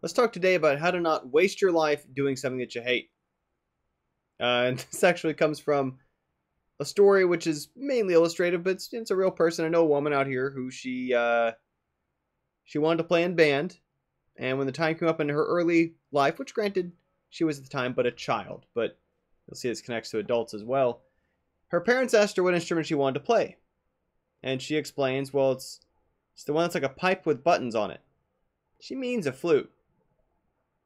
Let's talk today about how to not waste your life doing something that you hate. And this actually comes from a story which is mainly illustrative, but it's a real person. I know a woman out here who she wanted to play in band, and when the time came up in her early life, which granted she was at the time but a child, but you'll see this connects to adults as well. Her parents asked her what instrument she wanted to play, and she explains, well, it's the one that's like a pipe with buttons on it. She means a flute.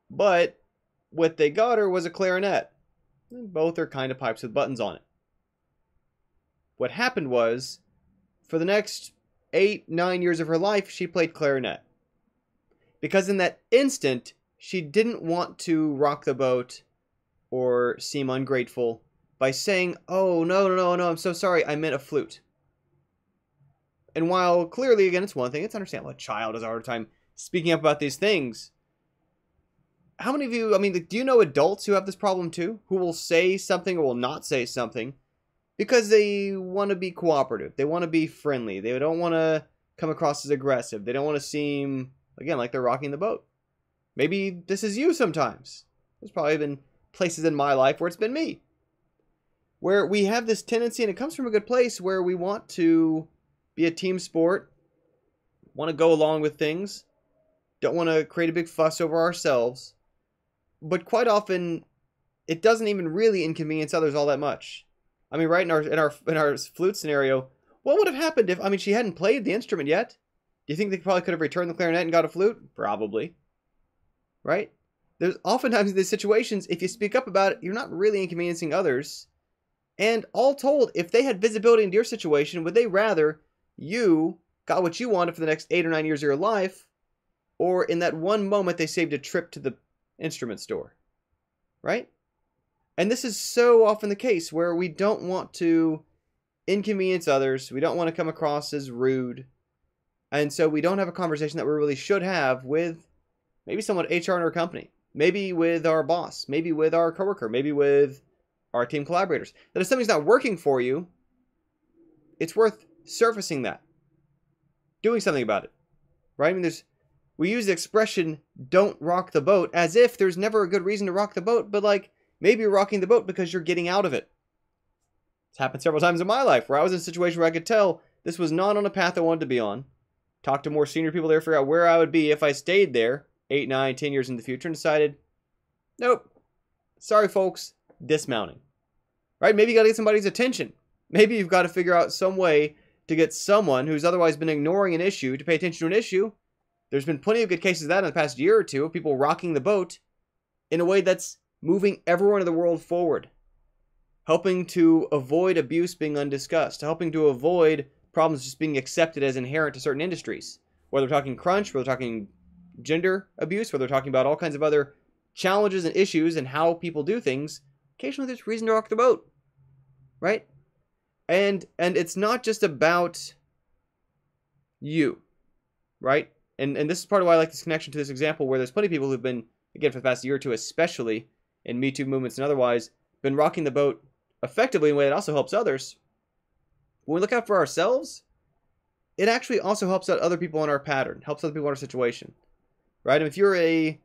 But what they got her was a clarinet. Both are kind of pipes with buttons on it. What happened was, for the next 8, 9 years of her life, she played clarinet. Because in that instant, she didn't want to rock the boat or seem ungrateful by saying, oh, no, I'm so sorry, I meant a flute. And while clearly, again, it's one thing, it's understandable a child has a hard time speaking up about these things. How many of you, do you know adults who have this problem too? Who will say something or will not say something because they want to be cooperative. They want to be friendly. They don't want to come across as aggressive. They don't want to seem, again, like they're rocking the boat. Maybe this is you sometimes. There's probably been places in my life where it's been me. Where we have this tendency, and it comes from a good place, where we want to be a team sport, want to go along with things, don't want to create a big fuss over ourselves. But quite often, it doesn't even really inconvenience others all that much. I mean, right in our flute scenario, what would have happened if she hadn't played the instrument yet? Do you think they probably could have returned the clarinet and got a flute? Probably. Right? There's oftentimes in these situations, if you speak up about it, you're not really inconveniencing others. And all told, if they had visibility into your situation, would they rather you got what you wanted for the next 8 or 9 years of your life, or in that one moment they saved a trip to the instrument store, right? And this is so often the case where we don't want to inconvenience others. We don't want to come across as rude. And so we don't have a conversation that we really should have with maybe someone at HR in our company, maybe with our boss, maybe with our coworker, maybe with our team collaborators. That if something's not working for you, it's worth surfacing that, doing something about it, right? We use the expression, don't rock the boat, as if there's never a good reason to rock the boat, but maybe you're rocking the boat because you're getting out of it. It's happened several times in my life where I was in a situation where I could tell this was not on a path I wanted to be on. Talked to more senior people there, figure out where I would be if I stayed there 8, 9, 10 years in the future, and decided, nope, sorry folks, dismounting. Right? Maybe you got to get somebody's attention. Maybe you've got to figure out some way to get someone who's otherwise been ignoring an issue to pay attention to an issue. There's been plenty of good cases of that in the past year or two, of people rocking the boat in a way that's moving everyone in the world forward, helping to avoid abuse being undiscussed, helping to avoid problems just being accepted as inherent to certain industries. Whether we're talking crunch, whether we're talking gender abuse, whether we're talking about all kinds of other challenges and issues and how people do things, occasionally there's reason to rock the boat, right? And it's not just about you, right? And this is part of why I like this connection to this example, where there's plenty of people who've been, again, for the past year or two, especially in Me Too movements and otherwise, been rocking the boat effectively in a way that also helps others. When we look out for ourselves, it actually also helps out other people in our pattern, helps other people in our situation, right? And if you're a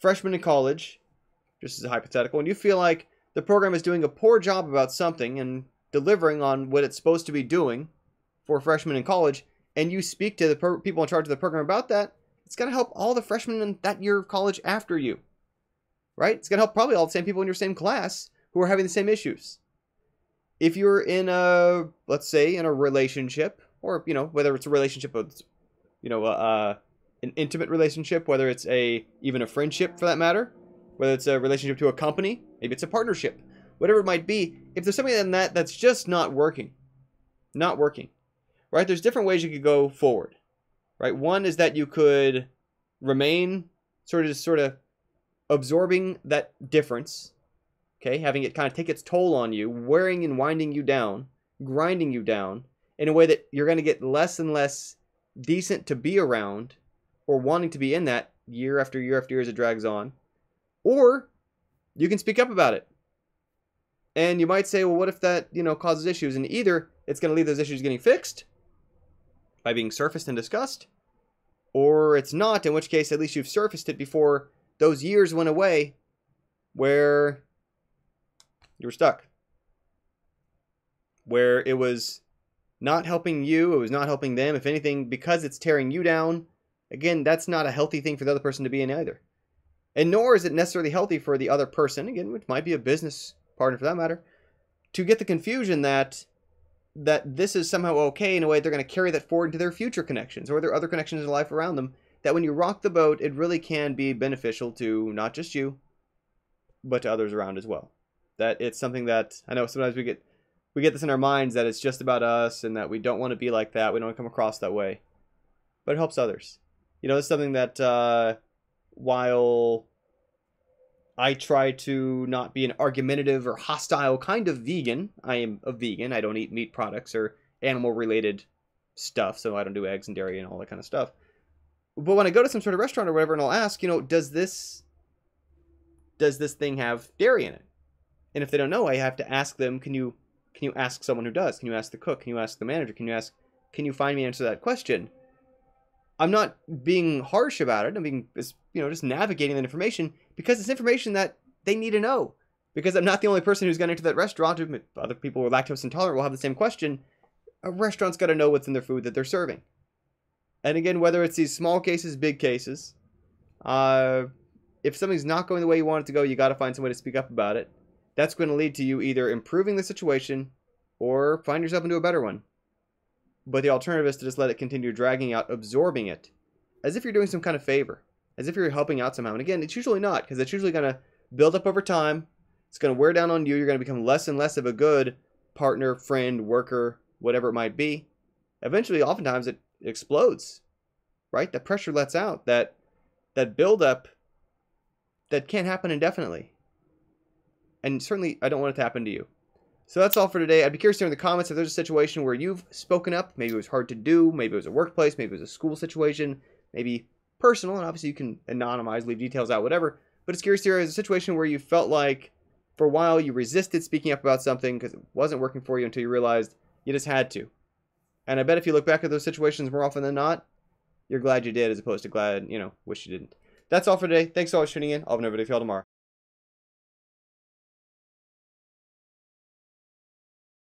freshman in college, just as a hypothetical, and you feel like the program is doing a poor job about something and delivering on what it's supposed to be doing for freshmen in college, and you speak to the people in charge of the program about that, it's going to help all the freshmen in that year of college after you, right? It's going to help probably all the same people in your same class who are having the same issues. If you're in let's say, in a relationship, or, whether it's a relationship with, an intimate relationship, whether it's even a friendship for that matter, whether it's a relationship to a company, maybe it's a partnership, whatever it might be, if there's something in that that's just not working, right? There's different ways you could go forward, right? One is that you could remain sort of absorbing that difference, okay? Having it kind of take its toll on you, wearing and winding you down, grinding you down in a way that you're going to get less and less decent to be around or wanting to be in that year after year after year as it drags on. Or you can speak up about it. And you might say, well, what if that, causes issues? And either it's going to leave those issues getting fixed by being surfaced and discussed, or it's not, in which case at least you've surfaced it before those years went away where you were stuck, where it was not helping you, it was not helping them. If anything, because it's tearing you down, again, that's not a healthy thing for the other person to be in either. And nor is it necessarily healthy for the other person, again, which might be a business partner for that matter, to get the confusion that this is somehow okay in a way they're going to carry that forward into their future connections or their other connections in life around them, that when you rock the boat, it really can be beneficial to not just you, but to others around as well. That it's something that, I know sometimes we get this in our minds that it's just about us and that we don't want to be like that, we don't want to come across that way, but it helps others. You know, it's something that while I try to not be an argumentative or hostile kind of vegan. I am a vegan. I don't eat meat products or animal-related stuff, so I don't do eggs and dairy and all that kind of stuff. But when I go to some sort of restaurant or whatever, and I'll ask, you know, does this thing have dairy in it? And if they don't know, I have to ask them, can you ask someone who does? Can you ask the cook? Can you ask the manager? Can you find me an answer to that question? I'm not being harsh about it. I'm being, just navigating that information because it's information that they need to know. Because I'm not the only person who's gone into that restaurant. Other people who are lactose intolerant will have the same question. A restaurant's got to know what's in their food that they're serving. And again, whether it's these small cases, big cases, if something's not going the way you want it to go, you got to find some way to speak up about it. That's going to lead to you either improving the situation or find yourself into a better one. But the alternative is to just let it continue dragging out, absorbing it, as if you're doing some kind of favor, as if you're helping out somehow. And again, it's usually not, because it's usually going to build up over time. It's going to wear down on you. You're going to become less and less of a good partner, friend, worker, whatever it might be. Eventually, oftentimes, it explodes, right? The pressure lets out. That buildup, that can't happen indefinitely. And certainly, I don't want it to happen to you. So that's all for today. I'd be curious to hear in the comments if there's a situation where you've spoken up. Maybe it was hard to do. Maybe it was a workplace. Maybe it was a school situation. Maybe personal. And obviously you can anonymize, leave details out, whatever. But it's curious to hear, is a situation where you felt like for a while you resisted speaking up about something because it wasn't working for you until you realized you just had to. And I bet if you look back at those situations more often than not, you're glad you did as opposed to glad, wish you didn't. That's all for today. Thanks for always tuning in. I'll have another video for y'all tomorrow.